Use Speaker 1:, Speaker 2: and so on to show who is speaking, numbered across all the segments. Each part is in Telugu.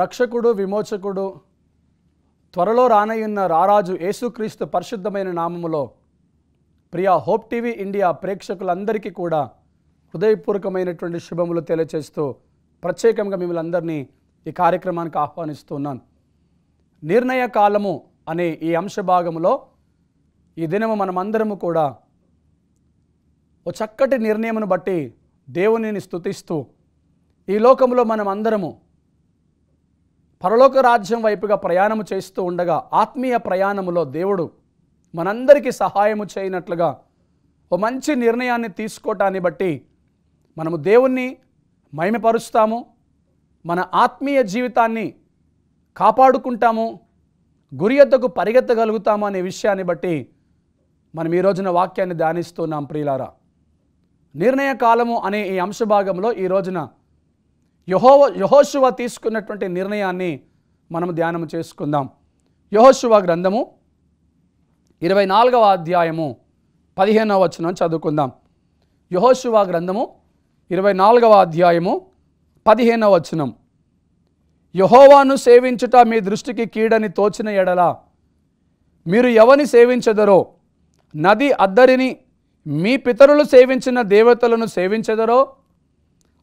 Speaker 1: రక్షకుడు విమోచకుడు త్వరలో రానయ్యున్న రారాజు యేసుక్రీస్తు పరిశుద్ధమైన నామములో ప్రియ హోప్ టీవీ ఇండియా ప్రేక్షకులందరికీ కూడా హృదయపూర్వకమైనటువంటి శుభములు తెలియజేస్తూ ప్రత్యేకంగా మిమ్మల్ని అందరినీ ఈ కార్యక్రమానికి ఆహ్వానిస్తున్నాను. నిర్ణయ కాలము అనే ఈ అంశ భాగంలో ఈ దినము మనమందరము కూడా ఓ చక్కటి నిర్ణయమును బట్టి దేవునిని స్తుతిస్తూ ఈ లోకంలో మనమందరము పరలోక రాజ్యం వైపుగా ప్రయాణము చేస్తూ ఉండగా ఆత్మీయ ప్రయాణములో దేవుడు మనందరికీ సహాయము చేయనట్లుగా ఓ మంచి నిర్ణయాన్ని తీసుకోవటాన్ని బట్టి మనము దేవుణ్ణి మహిమపరుస్తాము, మన ఆత్మీయ జీవితాన్ని కాపాడుకుంటాము, గురి యొద్దకు పరిగెత్తగలుగుతాము అనే విషయాన్ని బట్టి మనం ఈ రోజున వాక్యాన్ని ధ్యానిస్తున్నాం. ప్రియులారా, నిర్ణయ కాలము అనే ఈ అంశ భాగంలో ఈ రోజున యెహోషువ తీసుకున్నటువంటి నిర్ణయాన్ని మనం ధ్యానం చేసుకుందాం. యెహోషువ గ్రంథము 24వ అధ్యాయము 15వ వచనం చదువుకుందాం. యెహోషువ గ్రంథము 24వ అధ్యాయము 15వ వచనం. యెహోవాను సేవించుట మీ దృష్టికి కీడని తోచిన ఎడల మీరు ఎవని సేవించెదరో, నది అద్దరిని మీ పితరులు సేవించిన దేవతలను సేవించెదరో,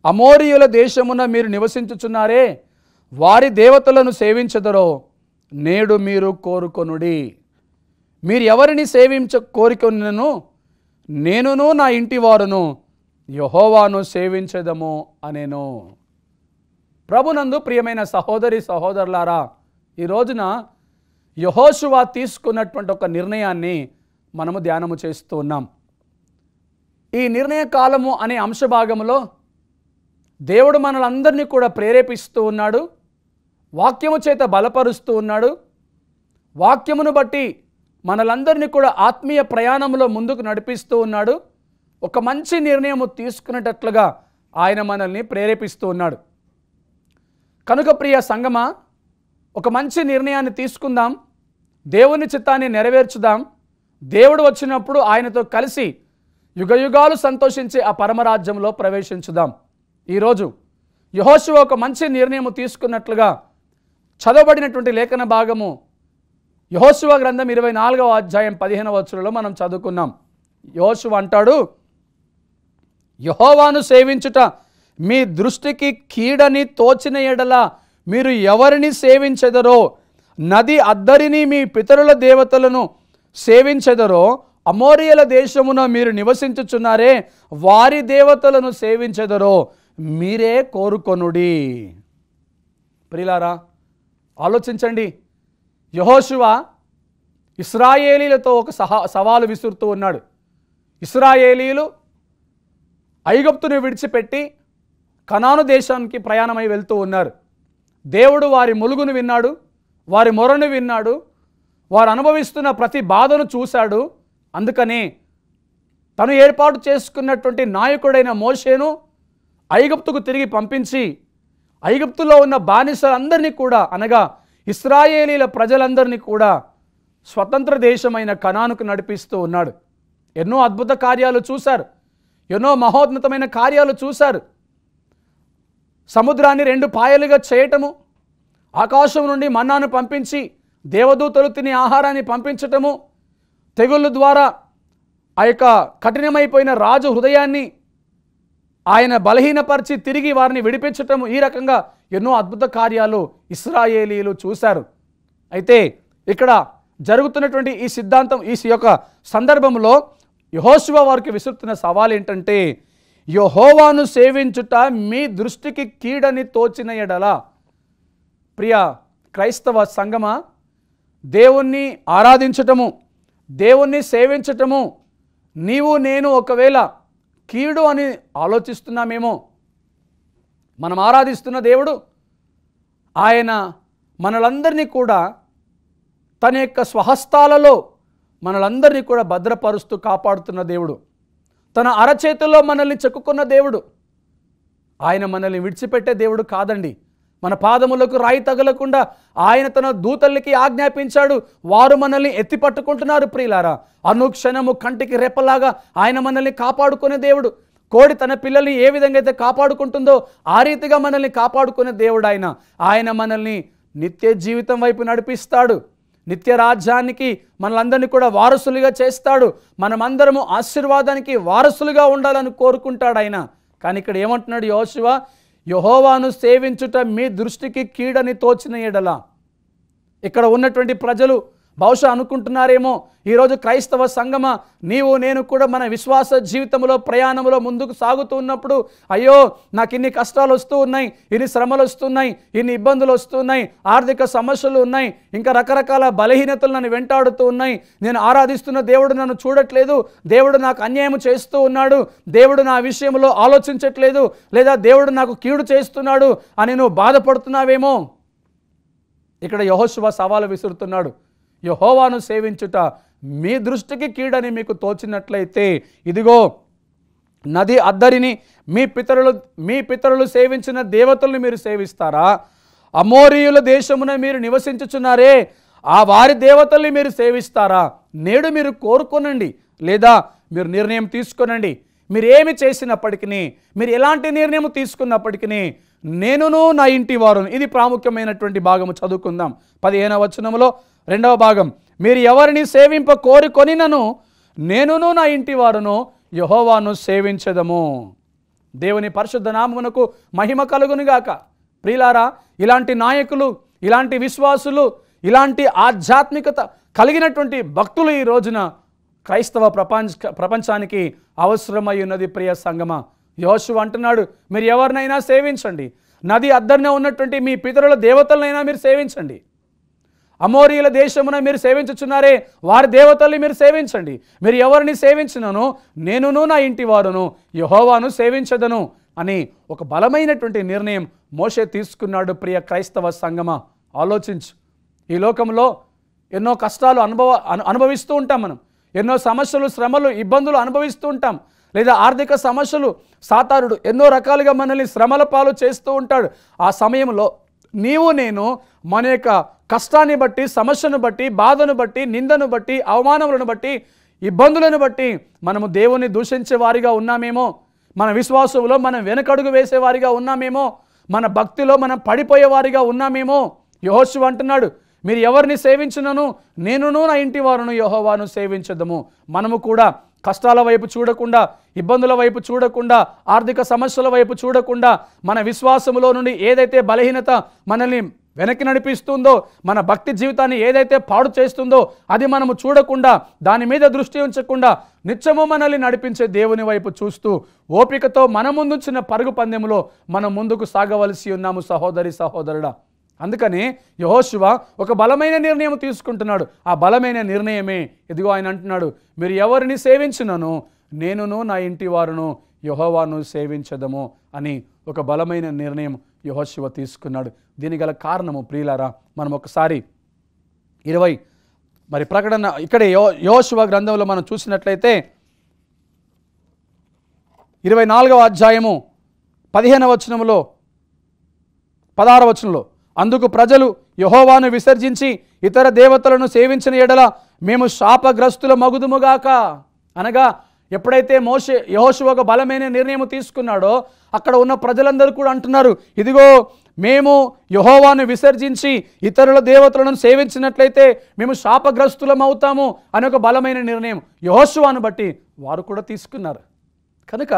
Speaker 1: అమోరీయుల దేశమున మీరు నివసించుచున్నారే వారి దేవతలను సేవించెదరో నేడు మీరు కోరుకొనుడి. మీరు ఎవరిని కోరుకొనును నేనును నా ఇంటి వారును యెహోవాను సేవించెదము అనేను. ప్రభునందు ప్రియమైన సహోదరి సహోదరులారా, ఈ రోజున యెహోషువ తీసుకున్నటువంటి ఒక నిర్ణయాన్ని మనము ధ్యానము చేస్తూ ఉన్నాం. ఈ నిర్ణయ కాలము అనే అంశ భాగములో దేవుడు మనలందరినీ కూడా ప్రేరేపిస్తూ ఉన్నాడు, వాక్యము చేత బలపరుస్తూ ఉన్నాడు. వాక్యమును బట్టి మనలందరినీ కూడా ఆత్మీయ ప్రయాణంలో ముందుకు నడిపిస్తూ ఉన్నాడు. ఒక మంచి నిర్ణయము తీసుకునేటట్లుగా ఆయన మనల్ని ప్రేరేపిస్తూ ఉన్నాడు. కనుక ప్రియ సంగమా, ఒక మంచి నిర్ణయాన్ని తీసుకుందాం, దేవుని చిత్తాన్ని నెరవేర్చుదాం. దేవుడు వచ్చినప్పుడు ఆయనతో కలిసి యుగయుగాలు సంతోషించే ఆ పరమరాజ్యంలో ప్రవేశించుదాం. ఈరోజు యెహోషువ ఒక మంచి నిర్ణయం తీసుకున్నట్లుగా చదవబడినటువంటి లేఖన భాగము యెహోషువ గ్రంథం 24వ అధ్యాయం 15వ వచనంలో మనం చదువుకున్నాం. యెహోషువ అంటాడు, యెహోవాను సేవించుట మీ దృష్టికి కీడని తోచిన ఎడల మీరు ఎవరిని సేవించెదరో, నది అద్దరిని మీ పితరుల దేవతలను సేవించెదరో, అమోరీయుల దేశమున మీరు నివసించుచున్నారే వారి దేవతలను సేవించెదరో మీరే కోరుకొనుడి. ప్రియులారా, ఆలోచించండి. యెహోషువ ఇశ్రాయేలీలతో ఒక సవాలు విసురుతూ ఉన్నాడు. ఇశ్రాయేలీలు ఐగుప్తును విడిచిపెట్టి కనాను దేశానికి ప్రయాణమై వెళ్తూ ఉన్నారు. దేవుడు వారి ములుగును విన్నాడు, వారి మొరను విన్నాడు, వారు అనుభవిస్తున్న ప్రతి బాధను చూశాడు. అందుకని తను ఏర్పాటు చేసుకున్నటువంటి నాయకుడైన మోషేను ఐగుప్తుకు తిరిగి పంపించి ఐగుప్తులో ఉన్న బానిసలందరినీ కూడా, అనగా ఇశ్రాయేలీల ప్రజలందరినీ కూడా స్వతంత్ర దేశమైన కనానుకు నడిపిస్తూ ఉన్నాడు. ఎన్నో అద్భుత కార్యాలు చూశారు, ఎన్నో మహోన్నతమైన కార్యాలు చూశారు. సముద్రాన్ని 2 పాయలుగా చేయటము, ఆకాశం నుండి మన్నాను పంపించి దేవదూతలు తినే ఆహారాన్ని పంపించటము, తెగుళ్ళ ద్వారా ఆ యొక్క కఠినమైపోయిన రాజు హృదయాన్ని ఆయన బలహీనపరిచి తిరిగి వారిని విడిపించటము, ఈ రకంగా ఎన్నో అద్భుత కార్యాలు ఇశ్రాయేలీలు చూశారు. అయితే ఇక్కడ జరుగుతున్నటువంటి ఈ సిద్ధాంతం, ఈ యొక్క సందర్భంలో యెహోషువ వారికి విసురుతున్న సవాల్ ఏంటంటే, యెహోవాను సేవించుట మీ దృష్టికి కీడని తోచిన ఎడల. ప్రియ క్రైస్తవ సంగమా, దేవుణ్ణి ఆరాధించటము, దేవుణ్ణి సేవించటము నీవు నేను ఒకవేళ కీడు అని ఆలోచిస్తున్నామేమో. మనం ఆరాధిస్తున్న దేవుడు ఆయన మనలందరినీ కూడా తన యొక్క స్వహస్తాలలో మనలందరినీ కూడా భద్రపరుస్తూ కాపాడుతున్న దేవుడు, తన అరచేతుల్లో మనల్ని చెక్కుకున్న దేవుడు. ఆయన మనల్ని విడిచిపెట్టే దేవుడు కాదండి. మన పాదములకు రాయి తగలకుండా ఆయన తన దూతలకి ఆజ్ఞాపించాడు, వారు మనల్ని ఎత్తి పట్టుకుంటున్నారు. ప్రియులారా, అనుక్షణము కంటికి రెప్పలాగా ఆయన మనల్ని కాపాడుకునే దేవుడు. కోడి తన పిల్లల్ని ఏ విధంగా అయితే కాపాడుకుంటుందో ఆ రీతిగా మనల్ని కాపాడుకునే దేవుడు ఆయన మనల్ని నిత్య జీవితం వైపు నడిపిస్తాడు. నిత్య రాజ్యానికి మనలందరినీ కూడా వారసులుగా చేస్తాడు. మనమందరము ఆశీర్వాదానికి వారసులుగా ఉండాలని కోరుకుంటాడు ఆయన. కానీ ఇక్కడ ఏమంటున్నాడు యెహోషువ? యెహోవాను సేవించుట మీ దృష్టికి కీడని తోచిన ఎడల. ఇక్కడ ఉన్నటువంటి ప్రజలు బహుశా అనుకుంటున్నారేమో, ఈరోజు క్రైస్తవ సంఘమ నీవు నేను కూడా మన విశ్వాస జీవితంలో ప్రయాణంలో ముందుకు సాగుతూ ఉన్నప్పుడు, అయ్యో నాకు ఇన్ని కష్టాలు వస్తూ ఉన్నాయి, ఇన్ని శ్రమలు వస్తున్నాయి, ఇన్ని ఇబ్బందులు వస్తున్నాయి, ఆర్థిక సమస్యలు ఉన్నాయి, ఇంకా రకరకాల బలహీనతలు నన్ను వెంటాడుతూ ఉన్నాయి, నేను ఆరాధిస్తున్న దేవుడు నన్ను చూడట్లేదు, దేవుడు నాకు అన్యాయం చేస్తూ ఉన్నాడు, దేవుడు నా విషయంలో ఆలోచించట్లేదు, లేదా దేవుడు నాకు కీడు చేస్తున్నాడు అని నువ్వు బాధపడుతున్నావేమో. ఇక్కడ యెహోషువ సవాలు విసురుతున్నాడు. యెహోవాను సేవించుట మీ దృష్టికి కీడని మీకు తోచినట్లయితే, ఇదిగో నది అద్దరిని మీ పితరులు సేవించిన దేవతలను మీరు సేవిస్తారా? అమోరీయుల దేశమున మీరు నివసించుచున్నారే, ఆ వారి దేవతల్ని మీరు సేవిస్తారా? నేడు మీరు కోరుకోనండి, లేదా మీరు నిర్ణయం తీసుకొనండి. మీరు ఏమి చేసినప్పటికీ, మీరు ఎలాంటి నిర్ణయం తీసుకున్నప్పటికీ, నేనును నా ఇంటి వారును. ఇది ప్రాముఖ్యమైనటువంటి భాగము. చదువుకుందాం 15వ వచనములో 2వ భాగం. మీరు ఎవరిని సేవింప కోరుకొనినను నేనును నా ఇంటి వారును యెహోవాను సేవించెదము. దేవుని పరిశుద్ధ నామమునకు మహిమ కలుగునుగాక. ప్రియులారా, ఇలాంటి నాయకులు, ఇలాంటి విశ్వాసులు, ఇలాంటి ఆధ్యాత్మికత కలిగినటువంటి భక్తులు ఈ రోజున క్రైస్తవ ప్రపంచానికి అవసరమై ఉన్నది. ప్రియ సంగమా, యెహోషువ అంటున్నాడు, మీరు ఎవరినైనా సేవించండి, నది అద్దరిన ఉన్నటువంటి మీ పితరుల దేవతలనైనా మీరు సేవించండి. అమోరీయుల దేశమున మీరు సేవించుచున్నారే, వారి దేవతల్ని మీరు సేవించండి. మీరు ఎవరిని సేవించినను నేనును నా ఇంటి వారును యెహోవాను సేవించదను అని ఒక బలమైనటువంటి నిర్ణయం మోషే తీసుకున్నాడు. ప్రియ క్రైస్తవ సంగమా, ఆలోచించు. ఈ లోకంలో ఎన్నో కష్టాలు అనుభవిస్తూ ఉంటాం. మనం ఎన్నో సమస్యలు, శ్రమలు, ఇబ్బందులు అనుభవిస్తూ ఉంటాం. లేదా ఆర్థిక సమస్యలు, సాతానుడు ఎన్నో రకాలుగా మనల్ని శ్రమల పాలు చేస్తూ ఉంటాడు. ఆ సమయంలో నీవు నేను మన యొక్క కష్టాన్ని బట్టి, సమస్యను బట్టి, బాధను బట్టి, నిందను బట్టి, అవమానములను బట్టి, ఇబ్బందులను బట్టి మనము దేవుని దూషించే వారిగా ఉన్నామేమో, మన విశ్వాసంలో మనం వెనకడుగు వేసేవారిగా ఉన్నామేమో, మన భక్తిలో మనం పడిపోయేవారిగా ఉన్నామేమో. యెహోషువ అంటున్నాడు, మీరు ఎవరిని సేవించినను నేనును నా ఇంటి వారును యెహోవాను సేవించదము. మనము కూడా కష్టాల వైపు చూడకుండా, ఇబ్బందుల వైపు చూడకుండా, ఆర్థిక సమస్యల వైపు చూడకుండా, మన విశ్వాసములో నుండి ఏదైతే బలహీనత మనల్ని వెనక్కి నడిపిస్తుందో, మన భక్తి జీవితాన్ని ఏదైతే పాడు చేస్తుందో అది మనము చూడకుండా, దాని మీద దృష్టి ఉంచకుండా, నిత్యము మనల్ని నడిపించే దేవుని వైపు చూస్తూ ఓపికతో మన ముందుంచిన పరుగు పందెంలో మనం ముందుకు సాగవలసి ఉన్నాము సహోదరి సహోదరుడా. అందుకని యెహోషువ ఒక బలమైన నిర్ణయం తీసుకుంటున్నాడు. ఆ బలమైన నిర్ణయమే ఇదిగో ఆయన అంటున్నాడు, మీరు ఎవరిని సేవించినను నేనును నా ఇంటి వారును యెహోవాను సేవించదము అని ఒక బలమైన నిర్ణయం యెహోషువ తీసుకున్నాడు. దీనికి గల కారణము ప్రియులారా, మనం ఒకసారి 20 మరి ప్రకటన ఇక్కడే యెహోషువ గ్రంథంలో మనం చూసినట్లయితే 24వ అధ్యాయము 15వ వచనములో 16వ వచనంలో, అందుకు ప్రజలు యెహోవాను విసర్జించి ఇతర దేవతలను సేవించిన ఎడల మేము శాపగ్రస్తుల మగుదుముగాక. అనగా ఎప్పుడైతే యెహోషువ ఒక బలమైన నిర్ణయం తీసుకున్నాడో అక్కడ ఉన్న ప్రజలందరూ కూడా అంటున్నారు, ఇదిగో మేము యెహోవాను విసర్జించి ఇతరుల దేవతలను సేవించినట్లయితే మేము శాపగ్రస్తులం అవుతాము అని ఒక బలమైన నిర్ణయం యెహోషువను బట్టి వారు కూడా తీసుకున్నారు. కనుక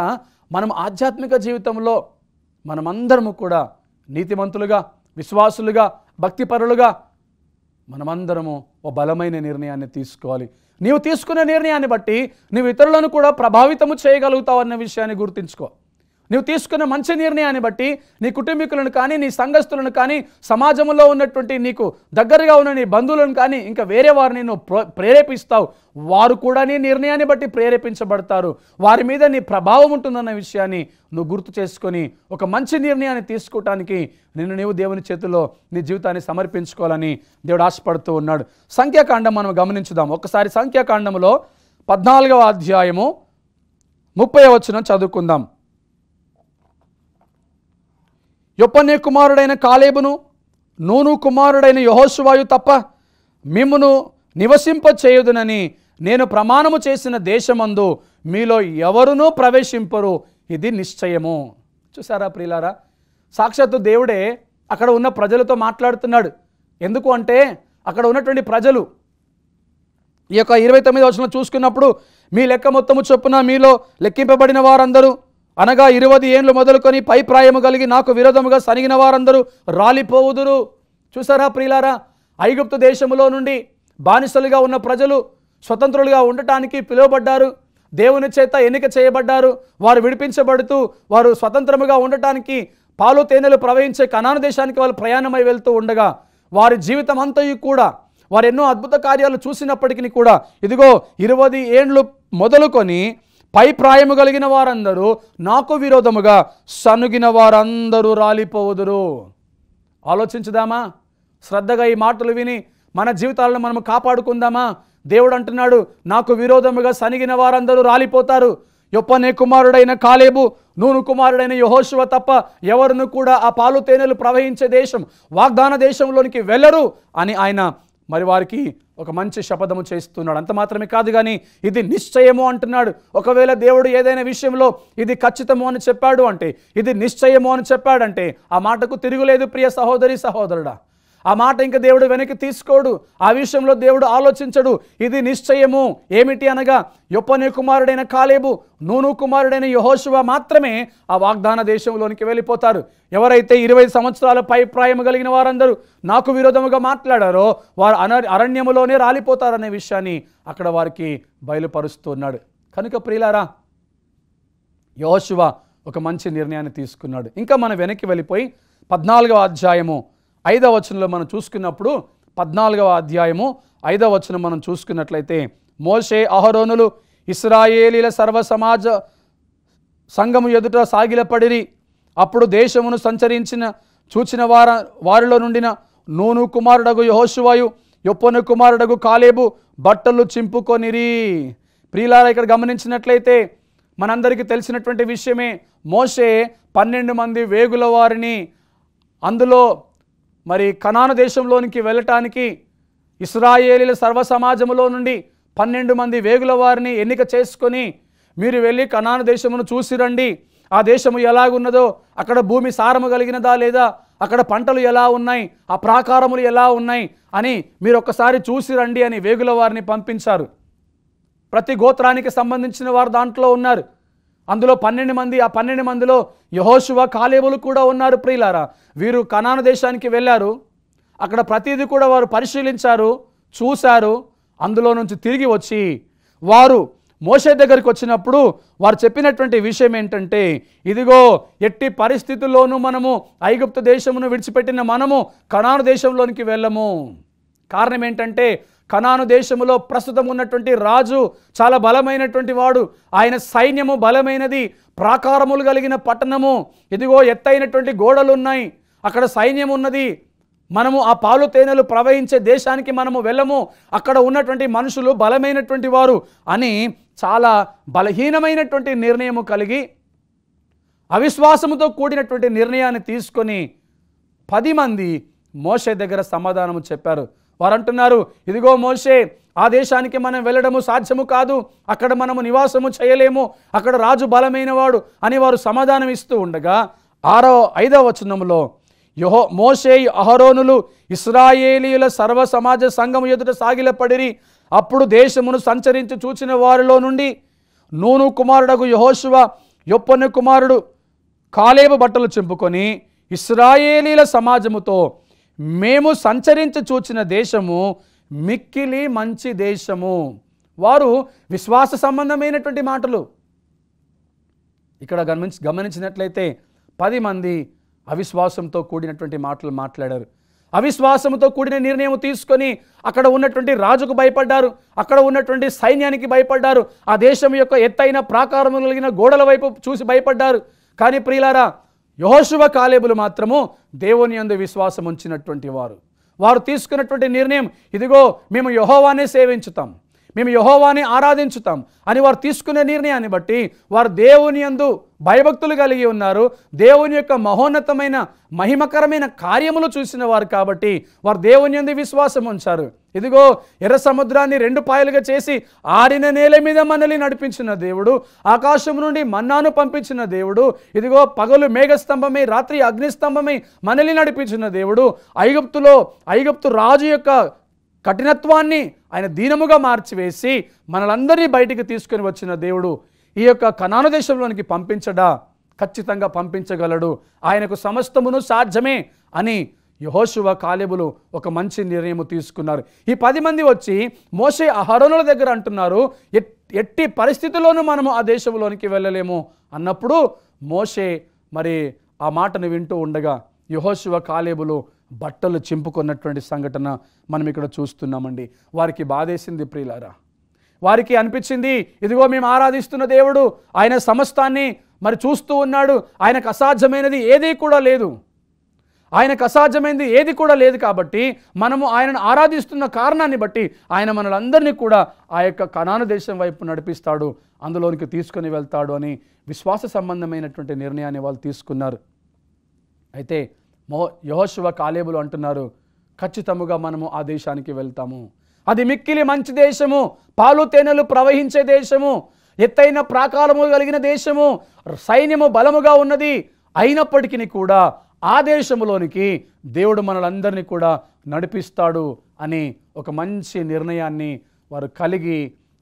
Speaker 1: మనం ఆధ్యాత్మిక జీవితంలో మనమందరము కూడా నీతిమంతులుగా, విశ్వాసులుగా, భక్తిపరులుగా మనమందరము ఓ బలమైన నిర్ణయాన్ని తీసుకోవాలి. నీవు తీసుకున్న నిర్ణయాన్ని బట్టి నువ్వు ఇతరులను కూడా ప్రభావితము చేయగలుగుతావు అన్న విషయాన్ని గుర్తుంచుకో. నువ్వు తీసుకున్న మంచి నిర్ణయాన్ని బట్టి నీ కుటుంబీకులను కానీ, నీ సంఘస్థులను కానీ, సమాజంలో ఉన్నటువంటి నీకు దగ్గరగా ఉన్న నీ బంధువులను కానీ, ఇంకా వేరే వారిని నువ్వు ప్రేరేపిస్తావు. వారు కూడా నీ నిర్ణయాన్ని బట్టి ప్రేరేపించబడతారు. వారి మీద నీ ప్రభావం ఉంటుందన్న విషయాన్ని నువ్వు గుర్తు చేసుకొని ఒక మంచి నిర్ణయాన్ని తీసుకోవటానికి నీవు దేవుని చేతిలో నీ జీవితాన్ని సమర్పించుకోవాలని దేవుడు ఆశపడుతూ ఉన్నాడు. సంఖ్యాకాండం మనం గమనించుదాం. ఒకసారి సంఖ్యాకాండంలో 14వ అధ్యాయము 30వ వచనం చదువుకుందాం. యొప్పనే కుమారుడైన కాలేబును, నూను కుమారుడైన యెహోషువయు తప్ప మిమ్మును నివసింపచేయుదునని నేను ప్రమాణము చేసిన దేశమందు మీలో ఎవరునూ ప్రవేశింపరు, ఇది నిశ్చయము. చూసారా ప్రియులారా, సాక్షాత్తు దేవుడే అక్కడ ఉన్న ప్రజలతో మాట్లాడుతున్నాడు. ఎందుకు అంటే అక్కడ ఉన్నటువంటి ప్రజలు ఈ యొక్క 29వ వచనం చూసుకున్నప్పుడు, మీ లెక్క మొత్తము చొప్పున మీలో లెక్కింపబడిన వారందరూ అనగా 20 ఏండ్లు మొదలుకొని పై ప్రాయము కలిగి నాకు విరోధముగా సనిగిన వారందరూ రాలిపోవుదురు. చూసారా ప్రియులారా, ఐగుప్తు దేశములో నుండి బానిసలుగా ఉన్న ప్రజలు స్వతంత్రులుగా ఉండటానికి పిలువబడ్డారు, దేవుని చేత ఎన్నిక చేయబడ్డారు. వారు విడిపించబడుతూ వారు స్వతంత్రముగా ఉండటానికి పాలు తేనెలు ప్రవహించే కనాను దేశానికి వాళ్ళు ప్రయాణమై వెళ్తూ ఉండగా, వారి జీవితం అంతయు కూడా వారు ఎన్నో అద్భుత కార్యాలు చూసినప్పటికీ కూడా ఇదిగో 20 ఏండ్లు మొదలుకొని పై ప్రాయము కలిగిన వారందరూ నాకు విరోధముగా సనుగిన వారందరూ రాలిపోవుదురు. ఆలోచించుదామా? శ్రద్ధగా ఈ మాటలు విని మన జీవితాలను మనం కాపాడుకుందామా? దేవుడు అంటున్నాడు, నాకు విరోధముగా సనిగిన వారందరూ రాలిపోతారు. యొప్పనే కుమారుడైన కాలేబు, నూను కుమారుడైన యెహోషువ తప్ప ఎవరును కూడా ఆ పాలు తేనెలు ప్రవహించే దేశం, వాగ్దాన దేశంలోనికి వెళ్ళరు అని ఆయన మరి వారికి ఒక మంచి శపథము చేస్తున్నాడు. అంత మాత్రమే కాదు కానీ ఇది నిశ్చయము అంటున్నాడు. ఒకవేళ దేవుడు ఏదైనా విషయంలో ఇది ఖచ్చితము అని చెప్పాడు అంటే, ఇది నిశ్చయము అని చెప్పాడంటే ఆ మాటకు తిరుగులేదు ప్రియ సహోదరి సహోదరుడా. ఆ మాట ఇంకా దేవుడు వెనక్కి తీసుకోడు. ఆ విషయంలో దేవుడు ఆలోచించడు. ఇది నిశ్చయము. ఏమిటి అనగా యొప్పనే కుమారుడైన కాలేబు, నూను కుమారుడైన యెహోషువ మాత్రమే ఆ వాగ్దాన దేశంలోనికి వెళ్ళిపోతారు. ఎవరైతే 20 సంవత్సరాల పై ప్రాయము కలిగిన వారందరూ నాకు విరోధముగా మాట్లాడారో వారు అరణ్యములోనే రాలిపోతారనే విషయాన్ని అక్కడ వారికి బయలుపరుస్తున్నాడు. కనుక ప్రియులారా, యెహోషువ ఒక మంచి నిర్ణయాన్ని తీసుకున్నాడు. ఇంకా మనం వెనక్కి వెళ్ళిపోయి 14వ అధ్యాయము 5వ వచనంలో మనం చూసుకున్నప్పుడు, 14వ అధ్యాయము 5వ వచనం మనం చూసుకున్నట్లయితే, మోషే అహరోనులు ఇశ్రాయేలీల సర్వ సమాజ సంఘము ఎదుట సాగిలపడిరి. అప్పుడు దేశమును చూచిన వారిలో నుండిన నూను కుమారుడగు యెహోషువయు యొప్పను కుమారుడగు కాలేబు బట్టలు చింపుకొనిరి. ప్రియులారా, ఇక్కడ గమనించినట్లయితే మనందరికీ తెలిసినటువంటి విషయమే, మోషే 12 మంది వేగుల వారిని అందులో మరి కనాను దేశంలోనికి వెళ్ళటానికి ఇశ్రాయేలీల సర్వ సమాజములో నుండి 12 మంది వేగుల వారిని ఎన్నిక చేసుకొని, మీరు వెళ్ళి కనాను దేశమును చూసి రండి, ఆ దేశము ఎలాగున్నదో, అక్కడ భూమి సారము కలిగినదా లేదా, అక్కడ పంటలు ఎలా ఉన్నాయి, ఆ ప్రాకారములు ఎలా ఉన్నాయి అని మీరు ఒక్కసారి చూసి రండి అని వేగుల వారిని పంపించారు. ప్రతి గోత్రానికి సంబంధించిన వారు దాంట్లో ఉన్నారు. అందులో 12 మంది, ఆ 12 మందిలో యెహోషువ కాలేబులు కూడా ఉన్నారు. ప్రియులారా, వీరు కనాను దేశానికి వెళ్ళారు. అక్కడ ప్రతిదీ కూడా వారు పరిశీలించారు, చూశారు. అందులో నుంచి తిరిగి వచ్చి వారు మోషే దగ్గరికి వచ్చినప్పుడు వారు చెప్పినటువంటి విషయం ఏంటంటే, ఇదిగో ఎట్టి పరిస్థితుల్లోనూ మనము ఐగుప్తు దేశమును విడిచిపెట్టిన మనము కనాను దేశంలోనికి వెళ్ళము. కారణం ఏంటంటే, కనాను దేశములో ప్రస్తుతం ఉన్నటువంటి రాజు చాలా బలమైనటువంటి వాడు, ఆయన సైన్యము బలమైనది, ప్రాకారములు కలిగిన పట్టణము, ఇదిగో ఎత్తైనటువంటి గోడలు ఉన్నాయి, అక్కడ సైన్యం ఉన్నది, మనము ఆ పాలు తేనెలు ప్రవహించే దేశానికి మనము వెళ్ళము, అక్కడ ఉన్నటువంటి మనుషులు బలమైనటువంటి వారు అని చాలా బలహీనమైనటువంటి నిర్ణయము కలిగి అవిశ్వాసముతో కూడినటువంటి నిర్ణయాన్ని తీసుకొని 10 మంది మోషే దగ్గర సమాధానము చెప్పారు. వారు అంటున్నారు, ఇదిగో మోషే, ఆ దేశానికి మనం వెళ్ళడము సాధ్యము కాదు, అక్కడ మనము నివాసము చేయలేము, అక్కడ రాజు బలమైన వాడు అని వారు సమాధానం ఇస్తూ ఉండగా 5వ వచనంలో మోషే అహరోనులు ఇశ్రాయేలీయుల సర్వ సమాజ సంఘము ఎదుట సాగిలపడిరి. అప్పుడు దేశమును సంచరించి చూచిన వారిలో నుండి నూను కుమారుడగు యెహోషువ యొప్పను కుమారుడు కాలేబు బట్టలు చింపుకొని ఇశ్రాయేలీల సమాజముతో, మేము సంచరించి చూచిన దేశము మిక్కిలి మంచి దేశము. వారు విశ్వాస సంబంధమైనటువంటి మాటలు. ఇక్కడ గమనించినట్లయితే 10 మంది అవిశ్వాసంతో కూడినటువంటి మాటలు మాట్లాడారు. అవిశ్వాసంతో కూడిన నిర్ణయం తీసుకొని అక్కడ ఉన్నటువంటి రాజుకు భయపడ్డారు, అక్కడ ఉన్నటువంటి సైన్యానికి భయపడ్డారు, ఆ దేశం యొక్క ఎత్తైన ప్రాకారము కలిగిన గోడల వైపు చూసి భయపడ్డారు. కానీ ప్రియులారా, యెహోషువ కాలేబులు మాత్రము దేవుని యందు విశ్వాసం ఉంచినటువంటి వారు. వారు తీసుకున్నటువంటి నిర్ణయం, ఇదిగో మేము యెహోవానే సేవించుతాం, మేము యెహోవానే ఆరాధించుతాం అని వారు తీసుకునే నిర్ణయాన్ని బట్టి వారు దేవుని యందు భయభక్తులు కలిగి ఉన్నారు, దేవుని యొక్క మహోన్నతమైన మహిమకరమైన కార్యములు చూసిన వారు కాబట్టి వారు దేవుని యందు విశ్వాసం ఉంచారు. ఇదిగో ఎర్ర సముద్రాన్ని 2 పాయలుగా చేసి ఆరిన నేల మీద మనల్ని నడిపించిన దేవుడు, ఆకాశం నుండి మన్నాను పంపించిన దేవుడు, ఇదిగో పగలు మేఘస్తంభమై రాత్రి అగ్నిస్తంభమై మనల్ని నడిపించిన దేవుడు, ఐగుప్తు రాజు యొక్క కఠినత్వాన్ని ఆయన దీనముగా మార్చివేసి మనలందరినీ బయటికి తీసుకొని వచ్చిన దేవుడు ఈ యొక్క కనాను దేశంలోనికి పంపించడా? ఖచ్చితంగా పంపించగలడు. ఆయనకు సమస్తమును సాధ్యమే అని యెహోషువ కాలేబులు ఒక మంచి నిర్ణయం తీసుకున్నారు. ఈ 10 మంది వచ్చి మోషే అహరోనుల దగ్గర అంటున్నారు, ఎట్టి పరిస్థితుల్లోనూ మనము ఆ దేశంలోనికి వెళ్ళలేము అన్నప్పుడు మోషే మరి ఆ మాటను వింటూ ఉండగా యెహోషువ కాలేబులు బట్టలు చింపుకున్నటువంటి సంఘటన మనం ఇక్కడ చూస్తున్నామండి. వారికి బాధేసింది ప్రియులారా. వారికి అనిపించింది, ఇదిగో మేము ఆరాధిస్తున్న దేవుడు ఆయన సమస్తాన్ని మరి చూస్తూ ఉన్నాడు, ఆయనకు అసాధ్యమైనది ఏది కూడా లేదు, ఆయనకు అసాధ్యమైనది ఏది కూడా లేదు కాబట్టి మనము ఆయనను ఆరాధిస్తున్న కారణాన్ని బట్టి ఆయన మనలందరినీ కూడా ఆ యొక్క కనాను దేశం వైపు నడిపిస్తాడు, అందులోనికి తీసుకొని వెళ్తాడు అని విశ్వాస సంబంధమైనటువంటి నిర్ణయాన్ని వాళ్ళు తీసుకున్నారు. అయితే యెహోషువ కాలేబులు అంటున్నారు, ఖచ్చితముగా మనము ఆ దేశానికి వెళ్తాము, అది మిక్కిలి మంచి దేశము, పాలు తేనెలు ప్రవహించే దేశము, ఎత్తైన ప్రాకారము కలిగిన దేశము, సైన్యము బలముగా ఉన్నది, అయినప్పటికీ కూడా ఆ దేశంలోనికి దేవుడు మనలందరినీ కూడా నడిపిస్తాడు అని ఒక మంచి నిర్ణయాన్ని వారు కలిగి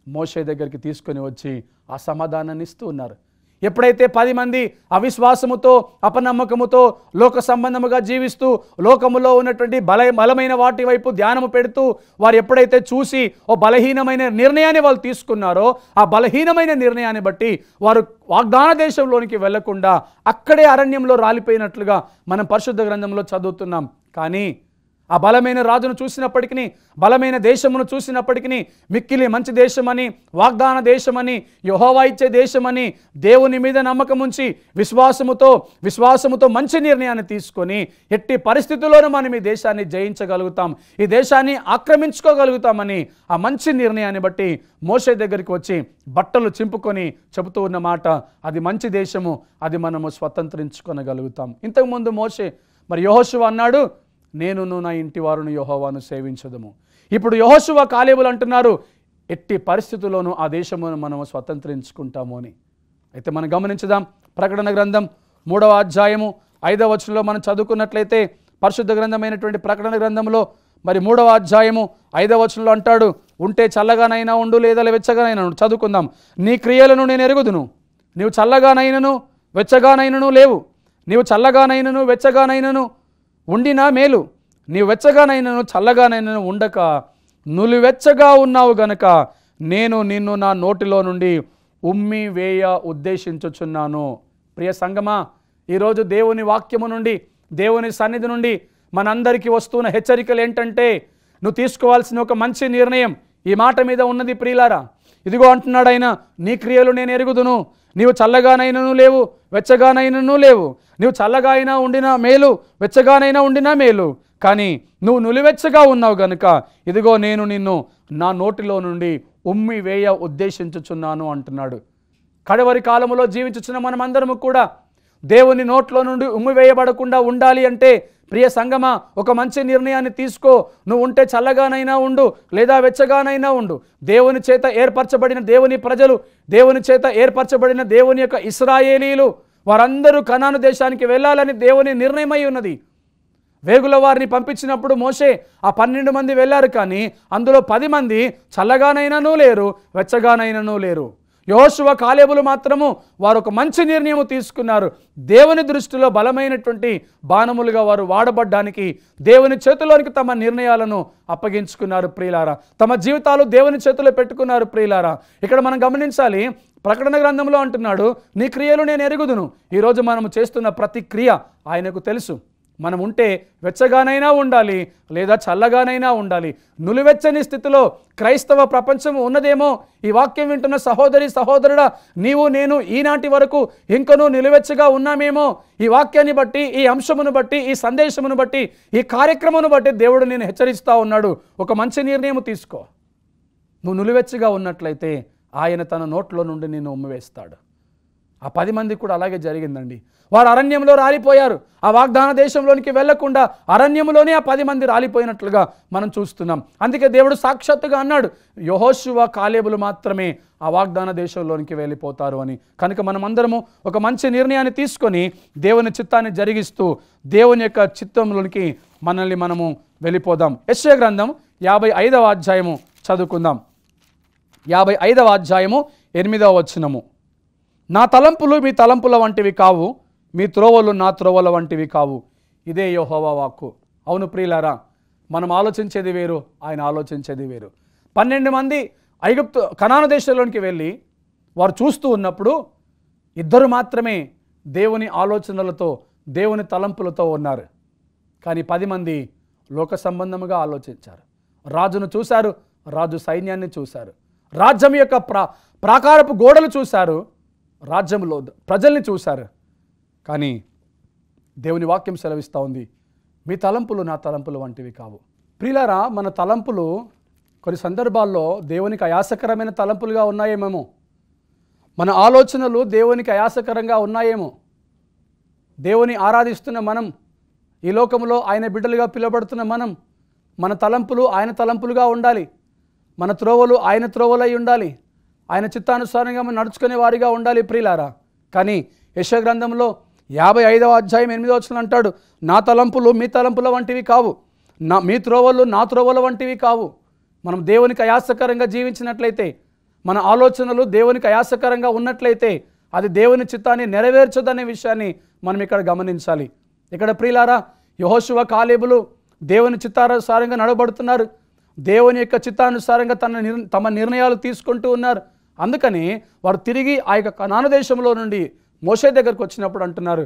Speaker 1: మోషే దగ్గరికి తీసుకొని వచ్చి ఆ సమాధానాన్ని ఇస్తూ ఉన్నారు. ఎప్పుడైతే 10 మంది అవిశ్వాసముతో అపనమ్మకముతో లోక సంబంధముగా జీవిస్తూ లోకములో ఉన్నటువంటి బలమైన వాటి వైపు ధ్యానము పెడుతూ వారు ఎప్పుడైతే చూసి ఓ బలహీనమైన నిర్ణయాన్ని వాళ్ళు తీసుకున్నారో ఆ బలహీనమైన నిర్ణయాన్ని బట్టి వారు వాగ్దాన దేశంలోనికి వెళ్లకుండా అక్కడే అరణ్యంలో రాలిపోయినట్లుగా మనం పరిశుద్ధ గ్రంథంలో చదువుతున్నాం. కానీ ఆ బలమైన రాజును చూసినప్పటికీ, బలమైన దేశమును చూసినప్పటికీ, మిక్కిలి మంచి దేశమని, వాగ్దాన దేశమని, యెహోవా ఇచ్చే దేశమని దేవుని మీద నమ్మకం ఉంచి విశ్వాసముతో మంచి నిర్ణయాన్ని తీసుకొని ఎట్టి పరిస్థితుల్లోనూ మనం ఈ దేశాన్ని జయించగలుగుతాం, ఈ దేశాన్ని ఆక్రమించుకోగలుగుతామని ఆ మంచి నిర్ణయాన్ని బట్టి మోషే దగ్గరికి వచ్చి బట్టలు చింపుకొని చెబుతూ ఉన్న మాట, అది మంచి దేశము, అది మనము స్వతంత్రించుకొనగలుగుతాం. ఇంతకుముందు మోషే మరి యెహోషువ అన్నాడు, నేనును నా ఇంటి వారును యెహోవాను సేవించదము. ఇప్పుడు యెహోషువ కాలేబులు అంటున్నారు, ఎట్టి పరిస్థితుల్లోనూ ఆ దేశమును మనము స్వతంత్రించుకుంటాము అని. అయితే మనం గమనించుదాం, ప్రకటన గ్రంథం 3వ అధ్యాయము 5వ వచనంలో మనం చదువుకున్నట్లయితే పరిశుద్ధ గ్రంథమైనటువంటి ప్రకటన గ్రంథంలో మరి 3వ అధ్యాయము 5వ వచనంలో అంటాడు, ఉంటే చల్లగానైనా ఉండు లేదా వెచ్చగానైనా ఉండు. చదువుకుందాం. నీ క్రియలను నేను ఎరుగుదును, నీవు చల్లగానైనను వెచ్చగానైనను లేవు, నీవు చల్లగానైనను వెచ్చగానైనను ఉండినా మేలు, నీవు వెచ్చగానైనను చల్లగానైనను ఉండక నులివెచ్చగా ఉన్నావు గనక నేను నిన్ను నా నోటిలో నుండి ఉమ్మి వేయ ఉద్దేశించుచున్నాను. ప్రియ సంగమా, ఈరోజు దేవుని వాక్యము నుండి, దేవుని సన్నిధి నుండి మనందరికీ వస్తున్న హెచ్చరికలు ఏంటంటే, నువ్వు తీసుకోవాల్సిన ఒక మంచి నిర్ణయం ఈ మాట మీద ఉన్నది ప్రియులారా. ఇదిగో అంటున్నాడు ఆయన, నీ క్రియలు నేను ఎరుగుదును, నీవు చల్లగానైనను లేవు వెచ్చగానైనను లేవు, నీవు చల్లగా అయినా ఉండినా మేలు వెచ్చగానైనా ఉండినా మేలు, కానీ నువ్వు నులివెచ్చగా ఉన్నావు గనుక ఇదిగో నేను నిన్ను నా నోటిలో నుండి ఉమ్మి వేయ ఉద్దేశించుచున్నాను అంటున్నాడు. కడవరి కాలములో జీవించుచున్న మనమందరము కూడా దేవుని నోట్లో నుండి ఉమ్మి వేయబడకుండా ఉండాలి అంటే ప్రియ సంగమా, ఒక మంచి నిర్ణయాన్ని తీసుకో. నువ్వు ఉంటే చల్లగానైనా ఉండు లేదా వెచ్చగానైనా ఉండు. దేవుని చేత ఏర్పరచబడిన దేవుని ప్రజలు, దేవుని చేత ఏర్పరచబడిన దేవుని యొక్క ఇశ్రాయేలీలు వారందరూ కనాను దేశానికి వెళ్ళాలని దేవుని నిర్ణయమై ఉన్నది. వేగుల వారిని పంపించినప్పుడు మోషే ఆ 12 మంది వెళ్ళారు, కానీ అందులో 10 మంది చల్లగానైనానూ లేరు వెచ్చగానైనానూ లేరు. యెహోషువ కాలేబులు మాత్రము వారు ఒక మంచి నిర్ణయం తీసుకున్నారు. దేవుని దృష్టిలో బలమైనటువంటి బాణములుగా వారు వాడబడ్డానికి దేవుని చేతిలోనికి తమ నిర్ణయాలను అప్పగించుకున్నారు ప్రియులారా. తమ జీవితాలు దేవుని చేతిలో పెట్టుకున్నారు ప్రియులారా. ఇక్కడ మనం గమనించాలి, ప్రకటన గ్రంథంలో అంటున్నాడు, నీ క్రియలు నేను ఎరుగుదును. ఈరోజు మనము చేస్తున్న ప్రతి క్రియ ఆయనకు తెలుసు. మనం ఉంటే వెచ్చగానైనా ఉండాలి లేదా చల్లగానైనా ఉండాలి. నులివెచ్చని స్థితిలో క్రైస్తవ ప్రపంచం ఉన్నదేమో. ఈ వాక్యం వింటున్న సహోదరి సహోదరుడా, నీవు నేను ఈనాటి వరకు ఇంకనూ నిలువెచ్చగా ఉన్నామేమో. ఈ వాక్యాన్ని బట్టి, ఈ అంశమును బట్టి, ఈ సందేశమును బట్టి, ఈ కార్యక్రమను బట్టి దేవుడు నేను హెచ్చరిస్తూ ఉన్నాడు, ఒక మంచి నిర్ణయం తీసుకో. నువ్వు నులివెచ్చగా ఉన్నట్లయితే ఆయన తన నోట్లో నుండి నిన్ను ఉమ్మివేస్తాడు. ఆ 10 మంది కూడా అలాగే జరిగిందండి. వారు అరణ్యంలో రాలిపోయారు. ఆ వాగ్దాన దేశంలోనికి వెళ్లకుండా అరణ్యంలోనే ఆ 10 మంది రాలిపోయినట్లుగా మనం చూస్తున్నాం. అందుకే దేవుడు సాక్షాత్తుగా అన్నాడు, యెహోషువ కాలేబులు మాత్రమే ఆ వాగ్దాన దేశంలోనికి వెళ్ళిపోతారు అని. కనుక మనమందరము ఒక మంచి నిర్ణయాన్ని తీసుకొని దేవుని చిత్తాన్ని జరిగిస్తూ దేవుని యొక్క చిత్తంలోనికి మనల్ని మనము వెళ్ళిపోదాం. యెషయా గ్రంథం 55వ అధ్యాయము చదువుకుందాం. 55వ అధ్యాయము 8వ వచనము. నా తలంపులు మీ తలంపుల వంటివి కావు, మీ త్రోవలు నా త్రోవల వంటివి కావు. ఇదే యెహోవా వాక్కు. అవును ప్రియులారా, మనం ఆలోచించేది వేరు, ఆయన ఆలోచించేది వేరు. 12 మంది కనాను దేశంలోనికి వెళ్ళి వారు చూస్తూ ఉన్నప్పుడు 2 మాత్రమే దేవుని ఆలోచనలతో దేవుని తలంపులతో ఉన్నారు. కానీ 10 మంది లోక సంబంధముగా ఆలోచించారు. రాజును చూశారు, రాజు సైన్యాన్ని చూశారు, రాజ్యం యొక్క ప్రాకారపు గోడలు చూశారు, రాజ్యంలో ప్రజల్ని చూశారు. కానీ దేవుని వాక్యం సెలవిస్తూ ఉంది, మీ తలంపులు నా తలంపులు వంటివి కావు. ప్రియులారా, మన తలంపులు కొన్ని సందర్భాల్లో దేవునికి అయాసకరమైన తలంపులుగా ఉన్నాయేమో. మన ఆలోచనలు దేవునికి అయాసకరంగా ఉన్నాయేమో. దేవుని ఆరాధిస్తున్న మనం, ఈ లోకంలో ఆయన బిడ్డలుగా పిలువబడుతున్న మనం, మన తలంపులు ఆయన తలంపులుగా ఉండాలి. మన త్రోవలు ఆయన త్రోవలై ఉండాలి. ఆయన చిత్తానుసారంగా మనం నడుచుకునే వారిగా ఉండాలి ప్రియులారా. కానీ యెషయా గ్రంథంలో 55వ అధ్యాయం 8వ వచనం అంటాడు, నా తలంపులు మీ తలంపుల వంటివి కావు, మీ త్రోవలు నా త్రోవల వంటివి కావు. మనం దేవునికి అయాసకరంగా జీవించినట్లయితే, మన ఆలోచనలు దేవునికి అయాసకరంగా ఉన్నట్లయితే అది దేవుని చిత్తాన్ని నెరవేర్చదనే విషయాన్ని మనం ఇక్కడ గమనించాలి. ఇక్కడ ప్రియులారా, యెహోషువ కాలేబులు దేవుని చిత్తానుసారంగా నడబడుతున్నారు. దేవుని యొక్క చిత్తానుసారంగా తమ నిర్ణయాలు తీసుకుంటూ ఉన్నారు. అందుకని వారు తిరిగి ఆ యొక్క కనాను దేశంలో నుండి మోషే దగ్గరకు వచ్చినప్పుడు అంటున్నారు,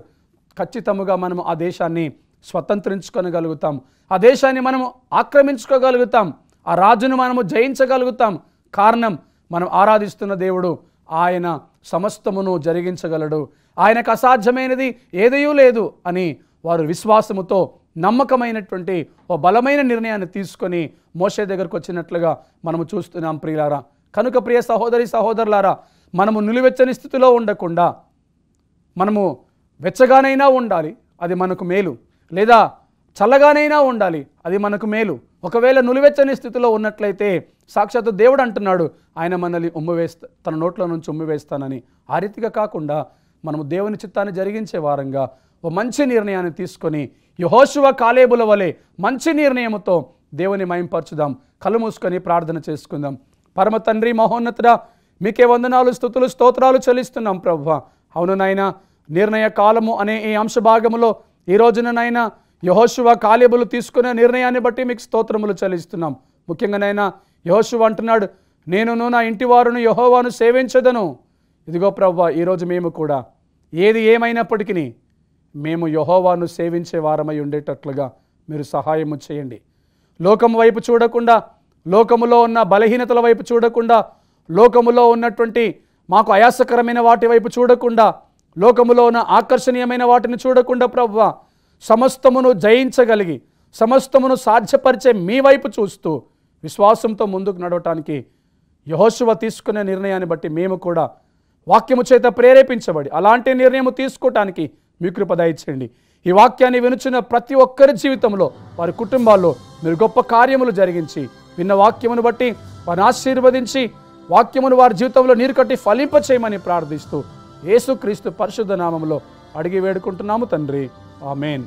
Speaker 1: ఖచ్చితంగా మనము ఆ దేశాన్ని స్వతంత్రించుకోగలుగుతాం, ఆ దేశాన్ని మనము ఆక్రమించుకోగలుగుతాం, ఆ రాజును మనము జయించగలుగుతాం. కారణం, మనం ఆరాధిస్తున్న దేవుడు ఆయన సమస్తమును జరిగించగలడు, ఆయనకు అసాధ్యమైనది ఏదీ లేదు అని వారు విశ్వాసముతో నమ్మకమైనటువంటి ఓ బలమైన నిర్ణయాన్ని తీసుకొని మోషే దగ్గరకు వచ్చినట్లుగా మనము చూస్తున్నాం ప్రియులారా. కనుక ప్రియ సహోదరి సహోదరులారా, మనము నిలువెచ్చని స్థితిలో ఉండకుండా మనము వెచ్చగానైనా ఉండాలి, అది మనకు మేలు, లేదా చల్లగానైనా ఉండాలి, అది మనకు మేలు. ఒకవేళ నిలువెచ్చని స్థితిలో ఉన్నట్లయితే సాక్షాత్తు దేవుడు అంటున్నాడు, ఆయన మనల్ని తన నోట్లో నుంచి ఉమ్మివేస్తానని. ఆ రీతిగా కాకుండా మనము దేవుని చిత్తాన్ని జరిగించే వారంగా ఓ మంచి నిర్ణయాన్ని తీసుకొని యెహోషువ కాలేబుల వలె మంచి నిర్ణయముతో దేవుని మహింపరచుదాం. కళ్ళు మూసుకొని ప్రార్థన చేసుకుందాం. పరమ తండ్రి మహోన్నతుడా, మీకే వందనాలు, స్తుతులు, స్తోత్రాలు చెల్లిస్తున్నాం ప్రభువా. అవును నాయనా, నిర్ణయ కాలము అనే ఈ అంశ భాగములో ఈ రోజున నాయనా యెహోషువ కాలేబులు తీసుకునే నిర్ణయాన్ని బట్టి మీకు స్తోత్రములు చెల్లిస్తున్నాం. ముఖ్యంగా నాయనా యెహోషువ అంటున్నాడు, నేనును నా ఇంటి వారును యెహోవాను సేవించదను. ఇదిగో ప్రభువా, ఈరోజు మేము కూడా ఏది ఏమైనప్పటికీ మేము యెహోవాను సేవించే వారమై ఉండేటట్లుగా మీరు సహాయము చేయండి. లోకము వైపు చూడకుండా, లోకములో ఉన్న బలహీనతల వైపు చూడకుండా, లోకములో ఉన్నటువంటి మాకు అయాసకరమైన వాటి వైపు చూడకుండా, లోకములో ఉన్న ఆకర్షణీయమైన వాటిని చూడకుండా ప్రభువా, సమస్తమును జయించగలిగి సమస్తమును సాధ్యపరిచే మీ వైపు చూస్తూ విశ్వాసంతో ముందుకు నడవటానికి యెహోషువ తీసుకునే నిర్ణయాన్ని బట్టి మేము కూడా వాక్యము చేత ప్రేరేపించబడి అలాంటి నిర్ణయం తీసుకోవటానికి మీ కృప దయచేయండి. ఈ వాక్యాన్ని వినుచున్న ప్రతి ఒక్కరి జీవితంలో, వారి కుటుంబాల్లో మీరు గొప్ప కార్యములు జరిగించి, విన్న వాక్యమును బట్టి వారిని ఆశీర్వదించి, వాక్యమును వారి జీవితంలో నీరు కట్టి ఫలింపచేయమని ప్రార్థిస్తూ యేసుక్రీస్తు పరిశుద్ధ నామములో అడిగి వేడుకుంటున్నాము తండ్రి, ఆమేన్.